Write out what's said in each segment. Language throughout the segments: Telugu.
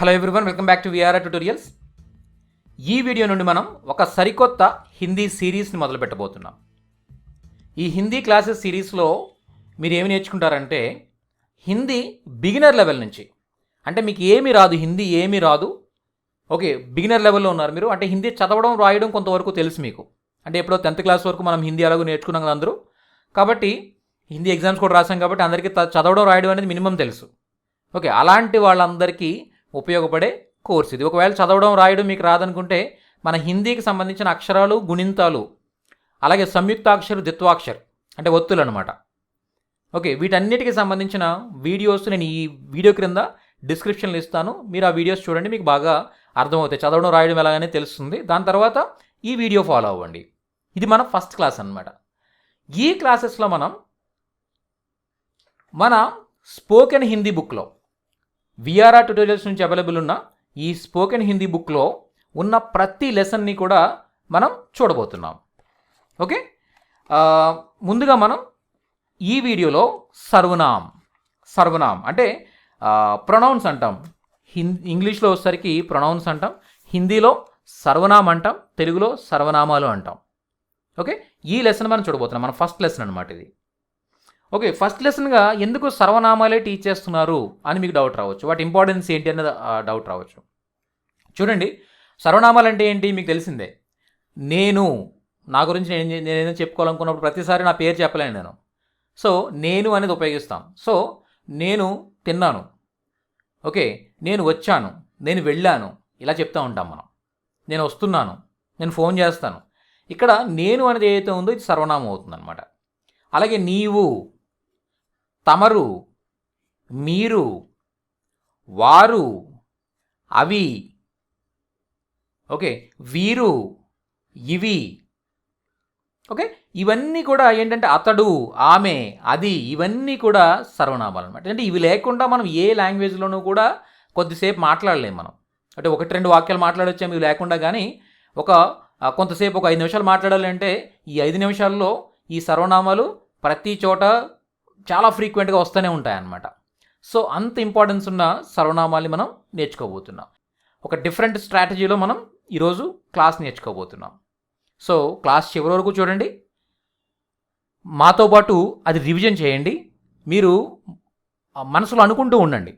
Hello everyone, welcome back to VRR tutorials. ఈ వీడియో నుండి మనం ఒక సరికొత్త హిందీ సిరీస్ని మొదలు పెట్టబోతున్నాం. ఈ హిందీ క్లాసెస్ సిరీస్లో మీరు ఏమి నేర్చుకుంటారంటే హిందీ బిగినర్ లెవెల్ నుంచి, అంటే మీకు ఏమీ రాదు, హిందీ ఏమీ రాదు, ఓకే, బిగినర్ లెవెల్లో ఉన్నారు మీరు, అంటే హిందీ చదవడం రాయడం కొంతవరకు తెలుసు మీకు, అంటే ఎప్పుడో 10th క్లాస్ వరకు మనం హిందీ అలాగూ నేర్చుకున్నాం కదా అందరూ, కాబట్టి హిందీ ఎగ్జామ్స్ కూడా రాసాం కాబట్టి అందరికీ చదవడం రాయడం అనేది మినిమం తెలుసు. ఓకే, అలాంటి వాళ్ళందరికీ ఉపయోగపడే కోర్స్ ఇది. ఒకవేళ చదవడం రాయడం మీకు రాదనుకుంటే మన హిందీకి సంబంధించిన అక్షరాలు, గుణింతాలు, అలాగే సంయుక్తాక్షర, ద్విత్వాక్షర్ అంటే ఒత్తులు అనమాట. ఓకే, వీటన్నిటికి సంబంధించిన వీడియోస్ నేను ఈ వీడియో క్రింద డిస్క్రిప్షన్లో ఇస్తాను. మీరు ఆ వీడియోస్ చూడండి, మీకు బాగా అర్థమవుతాయి, చదవడం రాయడం ఎలాగనే తెలుస్తుంది. దాని తర్వాత ఈ వీడియో ఫాలో అవ్వండి. ఇది మన ఫస్ట్ క్లాస్ అనమాట. ఈ క్లాసెస్లో మన స్పోకెన్ హిందీ బుక్లో, విఆర్ఆర్ ట్యుటోరియల్స్ నుంచి అవైలబుల్ ఉన్న ఈ స్పోకెన్ హిందీ బుక్లో ఉన్న ప్రతి లెసన్ని కూడా మనం చూడబోతున్నాం. ఓకే, ముందుగా మనం ఈ వీడియోలో సర్వనామ్ అంటే ప్రొనౌన్స్ అంటాం. ఇంగ్లీష్లో వచ్చేసరికి ప్రొనౌన్స్ అంటాం, హిందీలో సర్వనామ్ అంటాం, తెలుగులో సర్వనామాలు అంటాం. ఓకే, ఈ లెసన్ మనం చూడబోతున్నాం, మన ఫస్ట్ లెసన్ అనమాట ఇది. ఓకే, ఫస్ట్ లెసన్గా ఎందుకు సర్వనామాలే టీచ్ చేస్తున్నారు అని మీకు డౌట్ రావచ్చు, వాటి ఇంపార్టెన్స్ ఏంటి అన్నది డౌట్ రావచ్చు. చూడండి, సర్వనామాలు అంటే ఏంటి మీకు తెలిసిందే. నా గురించి నేనేదో చెప్పుకోవాలనుకున్నప్పుడు ప్రతిసారి నా పేరు చెప్పలేను నేను. సో నేను అనేది ఉపయోగిస్తాం. సో నేను తిన్నాను, ఓకే, నేను వచ్చాను, నేను వెళ్ళాను, ఇలా చెప్తూ ఉంటాం మనం. నేను వస్తున్నాను, నేను ఫోన్ చేస్తాను. ఇక్కడ నేను అనేది ఏదైతే ఉందో ఇది సర్వనామం అవుతుంది అనమాట. అలాగే నీవు, తమరు, మీరు, వారు, అవి, ఓకే, వీరు, ఇవి, ఓకే, ఇవన్నీ కూడా ఏంటంటే అతడు, ఆమె, అది, ఇవన్నీ కూడా సర్వనామాలు అనమాట. అంటే ఇవి లేకుండా మనం ఏ లాంగ్వేజ్లోనూ కూడా కొద్దిసేపు మాట్లాడలేము మనం. అంటే 1-2 వాక్యాలు మాట్లాడొచ్చాము ఇవి లేకుండా, కానీ కొంతసేపు ఒక 5 నిమిషాలు మాట్లాడాలి అంటే ఈ 5 నిమిషాల్లో ఈ సర్వనామాలు ప్రతి చోట చాలా ఫ్రీక్వెంట్గా వస్తూనే ఉంటాయన్నమాట. సో అంత ఇంపార్టెన్స్ ఉన్న సర్వనామాల్ని మనం నేర్చుకోబోతున్నాం. ఒక డిఫరెంట్ స్ట్రాటజీలో మనం ఈరోజు క్లాస్ నేర్చుకోబోతున్నాం. సో క్లాస్ చివరి వరకు చూడండి, మాతో పాటు అది రివిజన్ చేయండి. మీరు మనసులో అనుకుంటూ ఉండండి,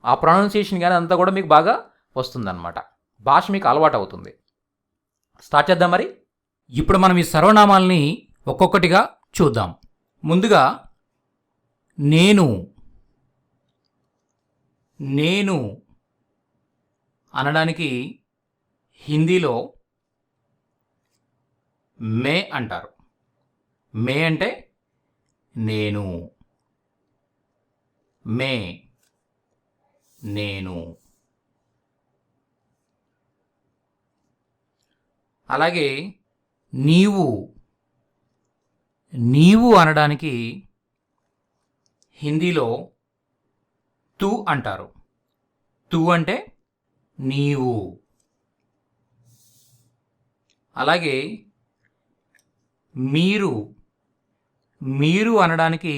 ఆ ప్రొనౌన్సియేషన్ కానీ అంతా కూడా మీకు బాగా వస్తుందన్నమాట, భాష మీకు అలవాటు అవుతుంది. స్టార్ట్ చేద్దాం మరి. ఇప్పుడు మనం ఈ సర్వనామాల్ని ఒక్కొక్కటిగా చూద్దాం. ముందుగా నేను అనడానికి హిందీలో మే అంటారు. మే అంటే నేను, నేను. అలాగే నీవు అనడానికి హిందీలో తు అంటారు. తు అంటే నీవు. అలాగే మీరు అనడానికి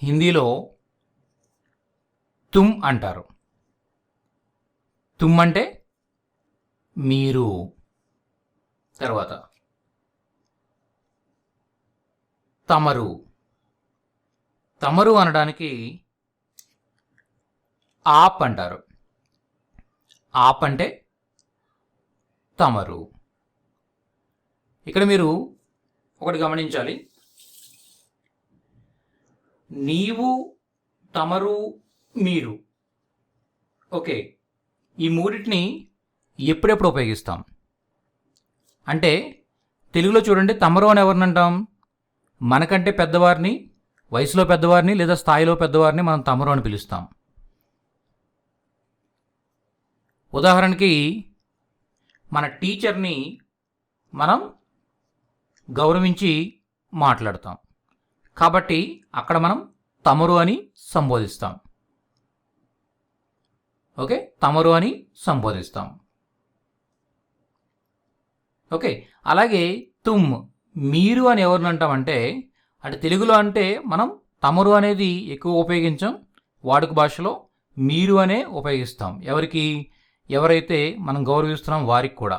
హిందీలో తుమ్ అంటారు. తుమ్ అంటే మీరు. తర్వాత తమరు అనడానికి ఆప్ అంటారు. ఆప్ అంటే తమరు. ఇక్కడ మీరు ఒకటి గమనించాలి, నీవు, తమరు, మీరు, ఓకే, ఈ మూడింటిని ఎప్పుడెప్పుడు ఉపయోగిస్తాం అంటే తెలుగులో చూడండి, తమరు అని ఎవరిని అంటాం? మనకంటే పెద్దవారిని, వయసులో పెద్దవారిని లేదా స్థాయిలో పెద్దవారిని మనం తమరు అని పిలుస్తాం. ఉదాహరణకి మన టీచర్ని మనం గౌరవించి మాట్లాడతాం, కాబట్టి అక్కడ మనం తమరు అని సంబోధిస్తాం. ఓకే, తమరు అని సంబోధిస్తాం. ఓకే, అలాగే తుమ్, మీరు అని ఎవరిని అంటామంటే, అంటే తెలుగులో అంటే మనం తమరు అనేది ఎక్కువ ఉపయోగించాం, వాడుక భాషలో మీరు అనే ఉపయోగిస్తాం. ఎవరికి? ఎవరైతే మనం గౌరవిస్తున్నాం వారికి కూడా.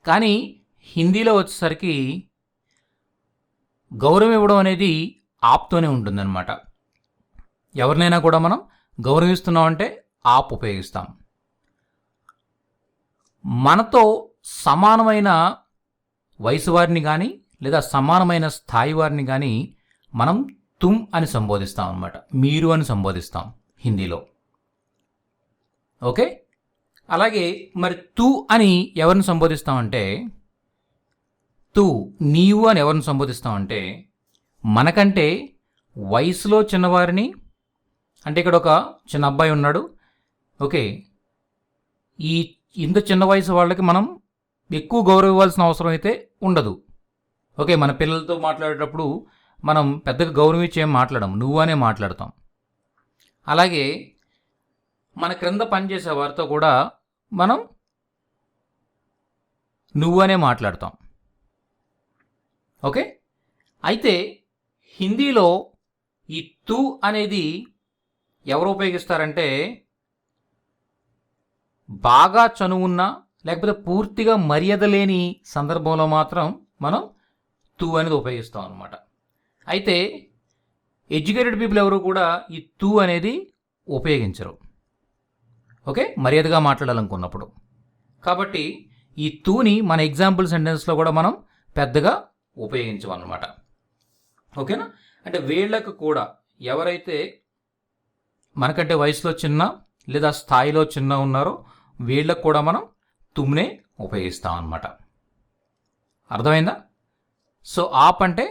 కానీ హిందీలో వచ్చేసరికి గౌరవం ఇవ్వడం అనేది ఆప్తోనే ఉంటుందన్నమాట. ఎవరినైనా కూడా మనం గౌరవిస్తున్నామంటే ఆప్ ఉపయోగిస్తాం. మనతో సమానమైన వయసు వారిని కానీ లేదా సమానమైన స్థాయి వారిని కానీ మనం తుమ్ అని సంబోధిస్తాం అన్నమాట. మీరు అని సంబోధిస్తాం హిందీలో. ఓకే, అలాగే మరి తూ అని ఎవరిని సంబోధిస్తామంటే, తూ నీవు అని ఎవరిని సంబోధిస్తామంటే మనకంటే వయసులో చిన్నవారిని, అంటే ఇక్కడ ఒక చిన్న అబ్బాయి ఉన్నాడు. ఓకే, ఈ ఇంత చిన్న వయసు వాళ్ళకి మనం ఎక్కువ గౌరవం ఇవ్వాల్సిన అవసరం అయితే ఉండదు. ఓకే, మన పిల్లలతో మాట్లాడేటప్పుడు మనం పెద్దగా గౌరవం ఇచ్చి ఏం మాట్లాడము, నువ్వు అనే మాట్లాడతాం. అలాగే మన క్రింద పనిచేసే వారితో కూడా మనం నువ్వు అనే మాట్లాడతాం. ఓకే, అయితే హిందీలో ఈ తూ అనేది ఎవరు ఉపయోగిస్తారంటే బాగా చనువున్న లేకపోతే పూర్తిగా మర్యాద లేని సందర్భంలో మాత్రం మనం తూ అనేది ఉపయోగిస్తాం అన్నమాట. అయితే ఎడ్యుకేటెడ్ పీపుల్ ఎవరు కూడా ఈ తూ అనేది ఉపయోగించరు. ఓకే, మర్యాదగా మాట్లాడాలనుకున్నప్పుడు. కాబట్టి ఈ తూని మన ఎగ్జాంపుల్ సెంటెన్స్లో కూడా మనం పెద్దగా ఉపయోగించమన్నమాట. ఓకేనా? అంటే వీళ్ళకు కూడా ఎవరైతే మనకంటే వయసులో చిన్న లేదా స్థాయిలో చిన్న ఉన్నారో వీళ్ళకు కూడా మనం తుమ్నే ఉపయోగిస్తాం అన్నమాట. అర్థమైందా? సో ఆప్ అంటే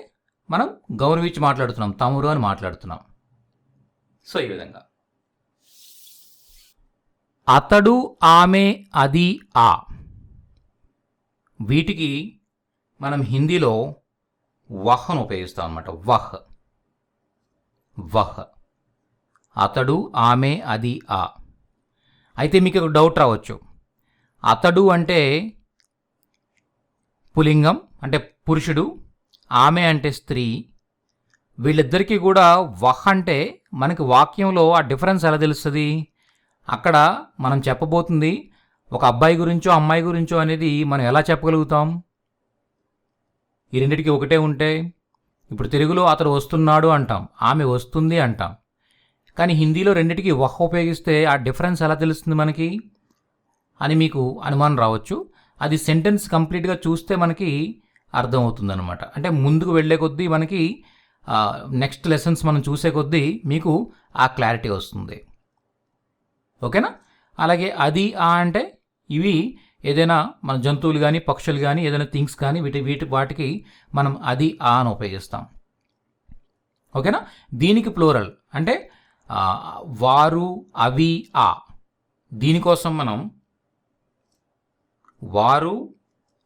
మనం గౌరవించి మాట్లాడుతున్నాం, తమరు అని మాట్లాడుతున్నాం. సో ఈ విధంగా అతడు, ఆమె, అది, ఆ వీటికి మనం హిందీలో వహ్ను ఉపయోగిస్తాం అన్నమాట. వహ్, వహ్, అతడు, ఆమె, అది, ఆ. అయితే మీకు ఒక డౌట్ రావచ్చు, అతడు అంటే పులింగం అంటే పురుషుడు, ఆమె అంటే స్త్రీ, వీళ్ళిద్దరికీ కూడా వహ్ అంటే మనకి వాక్యంలో ఆ డిఫరెన్స్ ఎలా తెలుస్తుంది? అక్కడ మనం చెప్పబోతుంది ఒక అబ్బాయి గురించో అమ్మాయి గురించో అనేది మనం ఎలా చెప్పగలుగుతాం? ఈ రెండింటికి ఒకటే ఉంటే, ఇప్పుడు తెలుగులో అతడు వస్తున్నాడు అంటాం, ఆమె వస్తుంది అంటాం. కానీ హిందీలో రెండింటికి వహ్ ఉపయోగిస్తే ఆ డిఫరెన్స్ ఎలా తెలుస్తుంది మనకి అని మీకు అనుమానం రావచ్చు. అది సెంటెన్స్ కంప్లీట్గా చూస్తే మనకి అర్థమవుతుందన్నమాట. అంటే ముందుకు వెళ్ళే కొద్దీ మనకి నెక్స్ట్ లెసన్స్ మనం చూసే కొద్దీ మీకు ఆ క్లారిటీ వస్తుంది. ఓకేనా? అలాగే అది, ఆ అంటే ఇవి ఏదైనా మన జంతువులు కానీ పక్షులు కానీ ఏదైనా థింగ్స్ కానీ వాటికి మనం అది, ఆ అని ఉపయోగిస్తాం. ఓకేనా? దీనికి ప్లూరల్ అంటే వారు, అవి, ఆ. దీనికోసం మనం వారు,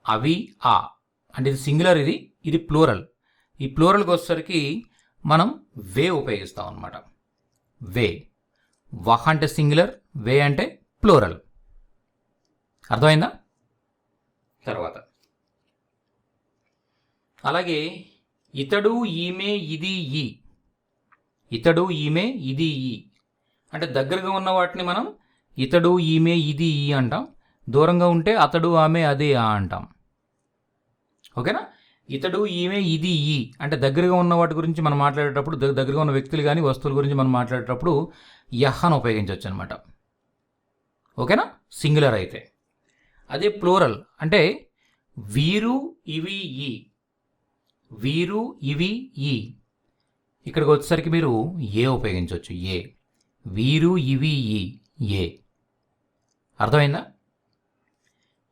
అవి, ఆ అంటే ఇది సింగులర్, ఇది ప్లూరల్. ఈ ప్లూరల్కి వచ్చేసరికి మనం వే ఉపయోగిస్తాం అన్నమాట. వే, వహ్ అంటే సింగులర్, వే అంటే ప్లూరల్. అర్థమైందా? తర్వాత అలాగే ఇతడు, ఈమె, ఇది, ఈ. ఇతడు, ఈమె, ఇది, ఈ అంటే దగ్గరగా ఉన్న వాటిని మనం ఇతడు, ఈమె, ఇది, ఈ అంటాం. దూరంగా ఉంటే అతడు, ఆమె, అదే, ఆ అంటాం. ఓకేనా? ఇతడు, ఈమె, ఇది, ఈ అంటే దగ్గరగా ఉన్న వాటి గురించి మనం మాట్లాడేటప్పుడు, దగ్గరగా ఉన్న వ్యక్తులు కానీ వస్తువుల గురించి మనం మాట్లాడేటప్పుడు యహ్ అని ఉపయోగించవచ్చు అనమాట. ఓకేనా? సింగులర్ అయితే. అదే ప్లూరల్ అంటే వీరు, ఇవి, ఈ. వీరు, ఇవి, ఈ. ఇక్కడికి వచ్చేసరికి మీరు ఏ ఉపయోగించవచ్చు. ఏ, వీరు, ఇవి, ఈ, ఏ. అర్థమైందా?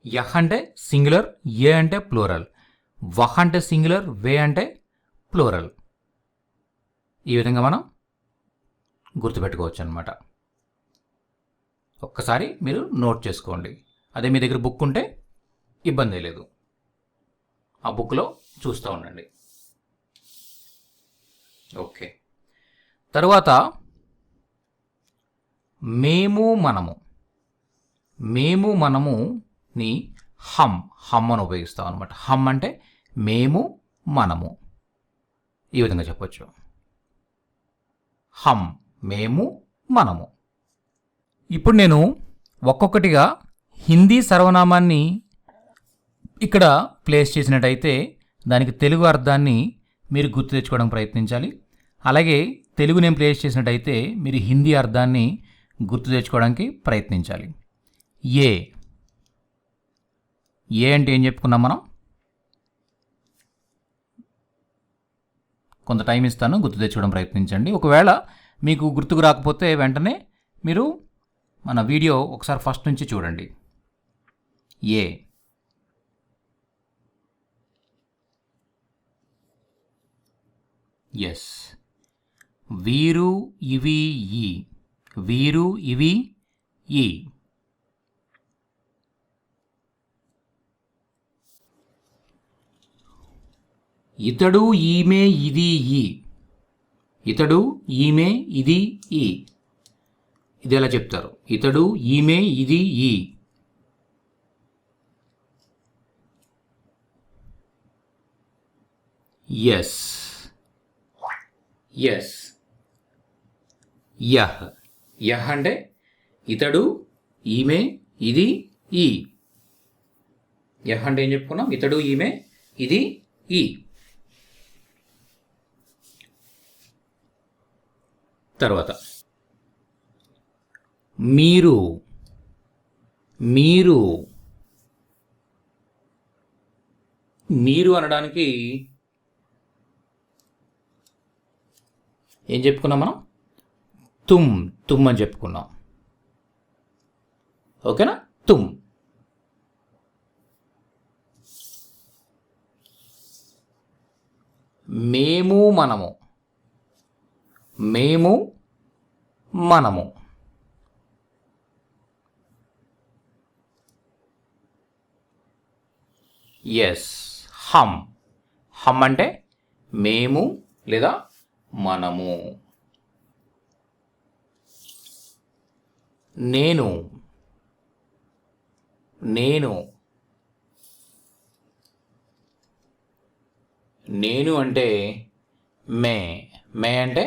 యహ్ అంటే సింగులర్, ఏ అంటే ప్లూరల్, వహ్ అంటే సింగులర్, వే అంటే ప్లూరల్. ఈ విధంగా మనం గుర్తుపెట్టుకోవచ్చు అన్నమాట. ఒక్కసారి మీరు నోట్ చేసుకోండి. అదే మీ దగ్గర బుక్ ఉంటే ఇబ్బంది లేదు, ఆ బుక్లో చూస్తూ ఉండండి. ఓకే, తరువాత మేము, మనము. మేము, మనముని హమ్ అని ఉపయోగిస్తాం అనమాట. హమ్ అంటే మేము, మనము. ఈ విధంగా చెప్పచ్చు. హమ్, మేము, మనము. ఇప్పుడు నేను ఒక్కొక్కటిగా హిందీ సర్వనామాన్ని ఇక్కడ ప్లేస్ చేసినట్టయితే దానికి తెలుగు అర్థాన్ని మీరు గుర్తు తెచ్చుకోవడానికి ప్రయత్నించాలి. అలాగే తెలుగు నేను ప్లేస్ చేసినట్టయితే మీరు హిందీ అర్థాన్ని గుర్తు తెచ్చుకోవడానికి ప్రయత్నించాలి. ఏ అంటే ఏం చెప్పుకున్నాం మనం? కొంత టైం ఇస్తాను, గుర్తు తెచ్చుకోవడం ప్రయత్నించండి. ఒకవేళ మీకు గుర్తుకు రాకపోతే వెంటనే మీరు మన వీడియో ఒకసారి ఫస్ట్ నుంచి చూడండి. ఏ ఎస్, వీరు ఇవి ఈ, వీరు ఇవి ఈ. ఇతడు ఈమె ఇది ఈ, ఇతడు ఈమె ఇది ఈ. ఇది ఎలా చెప్తారు? ఇతడు ఈమె ఇది ఈ. ఎస్ ఎస్, యహ్, యహ్ అంటే ఇతడు ఈమె ఇది ఈ. యహ్ అంటే ఏం చెప్పుకున్నాం? ఇతడు ఈమె ఇది ఈ. తర్వాత మీరు, మీరు, మీరు అనడానికి ఏం చెప్పుకున్నాం మనం? తుమ్, తుమ్ అని చెప్పుకున్నాం. ఓకేనా? తుమ్. మేము మనము, మేము మనము. ఎస్, హమ్, హమ్ అంటే మేము లేదా మనము. నేను, నేను, నేను అంటే మే, మే అంటే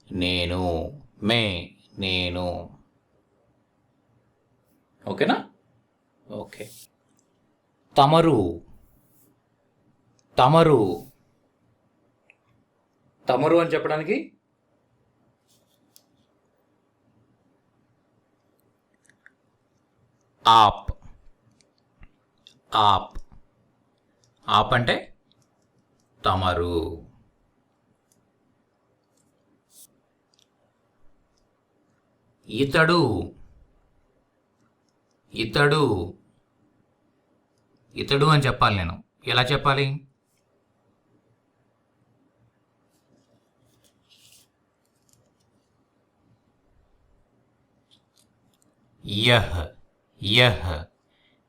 నేను, మే నేను. ఓకేనా? ఓకే. తమరు, తమరు, తమరు అని చెప్పడానికి ఆప్, ఆప్, ఆప్ అంటే తమరు. ఇతడు, ఇతడు, ఇతడు అని చెప్పాలి నేను. ఎలా చెప్పాలి? యహ్, యహ్,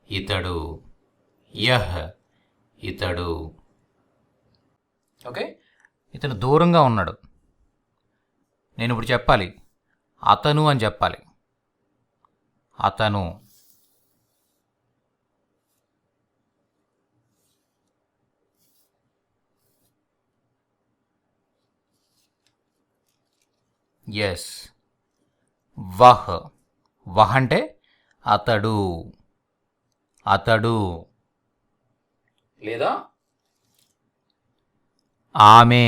ఇతడు, యహ్, ఇతడు. ఓకే, ఇతను దూరంగా ఉన్నాడు. నేను ఇప్పుడు చెప్పాలి అతను అని చెప్పాలి. అతను. ఎస్, వహ్, వహ్ అంటే అతడు, అతడు లేదా ఆమె,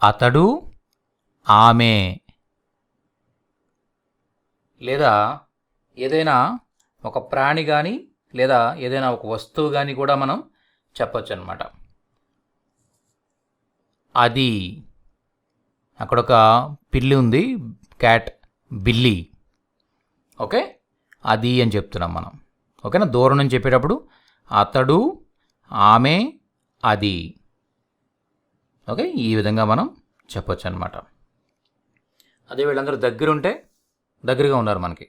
అతడు ఆమె. లేదా ఏదైనా ఒక ప్రాణి కానీ లేదా ఏదైనా ఒక వస్తువు కానీ కూడా మనం చెప్పొచ్చు అన్నమాట. అది, అక్కడ ఒక పిల్లి ఉంది, క్యాట్, బిల్లి. ఓకే, అది అని చెప్తున్నాం మనం. ఓకేనా? దూరం నుంచి చెప్పేటప్పుడు అతడు, ఆమె, అది. ఓకే, ఈ విధంగా మనం చెప్పొచ్చు అనమాట. అదే వీళ్ళందరూ దగ్గరుంటే, దగ్గరగా ఉన్నారు మనకి,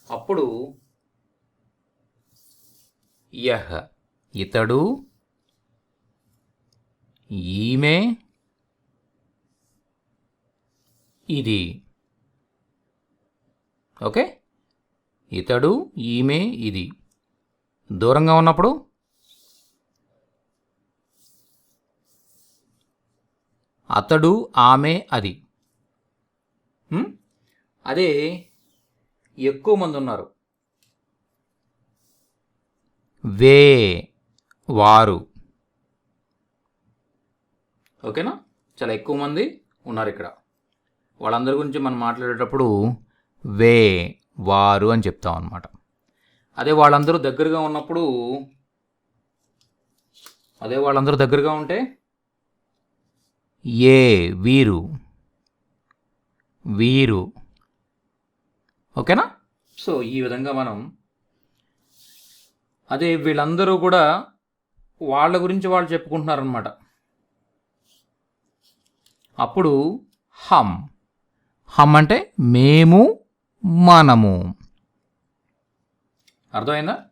అప్పుడు యహ్, ఇతడు, ఈమె, ఇది. ఓకే, ఇతడు, ఈమె, ఇది. దూరంగా ఉన్నప్పుడు అతడు, ఆమె, అది. అదే ఎక్కువ మంది ఉన్నారు, వే వారు. ఓకేనా, చాలా ఎక్కువ మంది ఉన్నారు ఇక్కడ. వాళ్ళందరి గురించి మనం మాట్లాడేటప్పుడు వే వారు అని చెప్తాం అన్నమాట. అదే వాళ్ళందరూ దగ్గరగా ఉన్నప్పుడు, అదే వాళ్ళందరూ దగ్గరగా ఉంటే ఏ వీరు వీరు. ఓకేనా. సో ఈ విధంగా మనం, అదే వీళ్ళందరూ కూడా వాళ్ళ గురించి వాళ్ళు చెప్పుకుంటున్నారనమాట, అప్పుడు హమ్. హమ్ అంటే మేము, మనము. అర్థమైందా?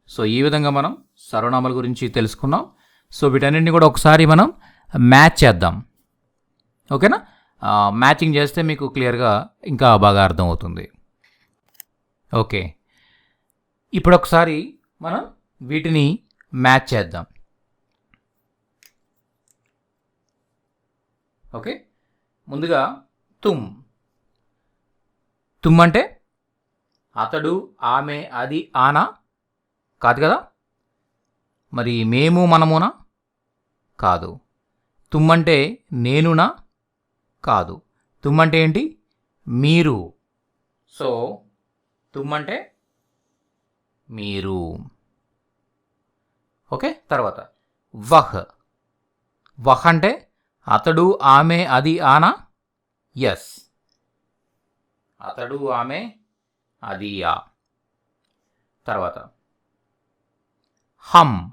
సో ఈ విధంగా మనం సర్వనామాల గురించి తెలుసుకున్నాం. సో వీటన్నింటినీ కూడా ఒకసారి మనం మ్యాచ్ చేద్దాం. ఓకేనా, మ్యాచింగ్ చేస్తే మీకు క్లియర్గా ఇంకా బాగా అర్థమవుతుంది. ఓకే, ఇప్పుడు ఒకసారి మనం వీటిని మ్యాచ్ చేద్దాం. ఓకే, ముందుగా తుమ్. తుమ్ అంటే అతడు, ఆమె, అది, ఆనా కాదు కదా. మరి మేము, మనమునా కాదు. తుమ్ అంటే నేనునా కాదు. తుమ్ అంటే ఏంటి? మీరు. సో తుమ్ అంటే మీరు. ఓకే, తర్వాత వహ్. వహ్ అంటే అతడు, ఆమె, అది, ఆనా. ఎస్, అతడు, ఆమె, అది, ఆ. తర్వాత హమ్.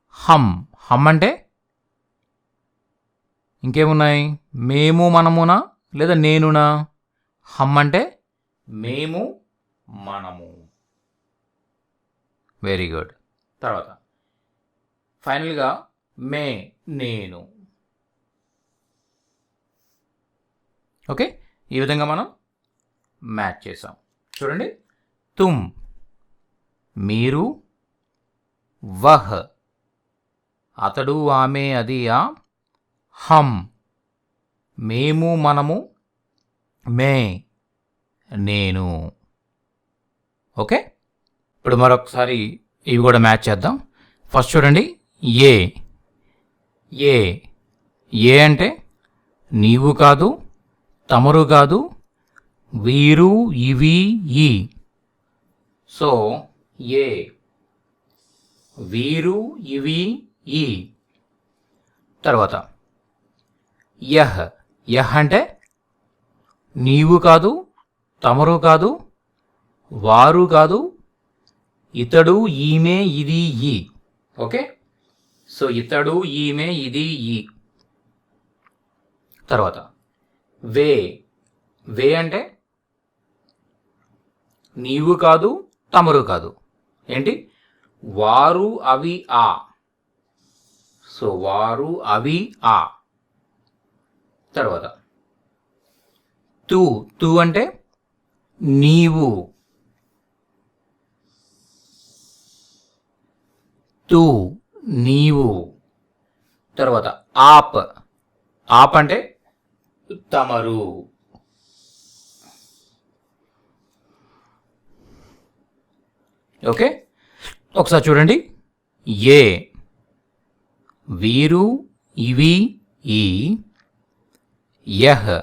హమ్. హమ్ అంటే ఇంకేమున్నాయి? మేము, మనమునా లేదా నేనునా. హమ్ అంటే మేము, మనము. Very good. తర్వాత ఫైనల్గా మే, నేను. ఓకే, ఈ విధంగా మనం మ్యాచ్ చేసాం. చూడండి, తుమ్ మీరు, వహ్ అతడు, ఆమె, అది, ఆ. హమ్ మేము, మనము. మే నేను. ఓకే, ఇప్పుడు మరొకసారి ఇవి కూడా మ్యాచ్ చేద్దాం. ఫస్ట్ చూడండి, ఏ. ఏ ఏ అంటే నీవు కాదు, తమరు కాదు, వీరు, ఇవి, ఈ. సో ఏ వీరు, ఇవి, ఈ. తర్వాత యహ్. యహ్ అంటే నీవు కాదు, తమరు కాదు, వారు కాదు, ఇతడు, ఈమె, ఇది, ఈ. ఓకే, సో ఇతడు, ఈమె, ఇది, ఈ. తర్వాత వే. వే అంటే నీవు కాదు, తమరు కాదు. ఏంటి? వారు, అవి, ఆ. సో వారు, అవి, ఆ. తర్వాత తూ. తూ అంటే నీవు. తూ నీవు. తర్వాత ఆప్. ఆప్ అంటే తమరు. ఓకే, ఒకసారి చూడండి, ఏ వీరు, ఇవి, ఈ. యహ్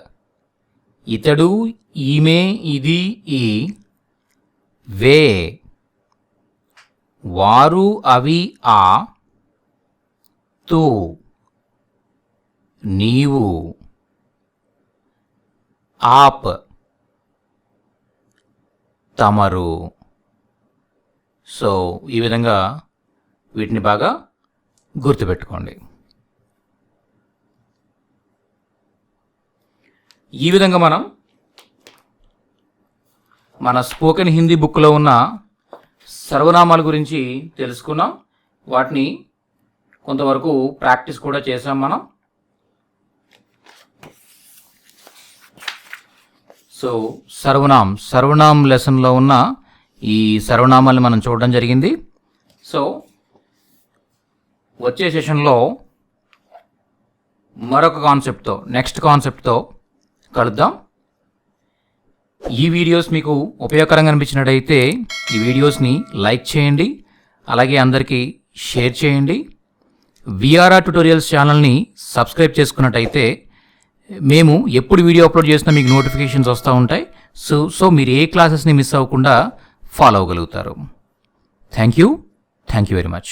ఇతడు, ఈమె, ఇది, ఈ. వే వారు, అవి, ఆ. తూ నీవు. ఆప్ తమరు. సో ఈ విధంగా వీటిని బాగా గుర్తుపెట్టుకోండి. ఈ విధంగా మనం మన స్పోకెన్ హిందీ బుక్లో ఉన్న సర్వనామాల గురించి తెలుసుకున్నాం. వాటిని కొంతవరకు ప్రాక్టీస్ కూడా చేసాం మనం. సో సర్వనామ్ లెసన్లో ఉన్న ఈ సర్వనామాల్ని మనం చూడడం జరిగింది. సో వచ్చే సెషన్లో మరొక కాన్సెప్ట్తో, నెక్స్ట్ కాన్సెప్ట్తో కలుద్దాం. ఈ వీడియోస్ మీకు ఉపయోగకరంగా అనిపించినట్టయితే ఈ వీడియోస్ని లైక్ చేయండి, అలాగే అందరికీ షేర్ చేయండి. విఆర్ఆర్ ట్యుటోరియల్స్ ఛానల్ని సబ్స్క్రైబ్ చేసుకున్నట్టయితే మేము ఎప్పుడు వీడియో అప్లోడ్ చేసినా మీకు నోటిఫికేషన్స్ వస్తూ ఉంటాయి. సో మీరు ఏ క్లాసెస్ని మిస్ అవ్వకుండా ఫాలో అవ్వగలుగుతారు. Thank you very much.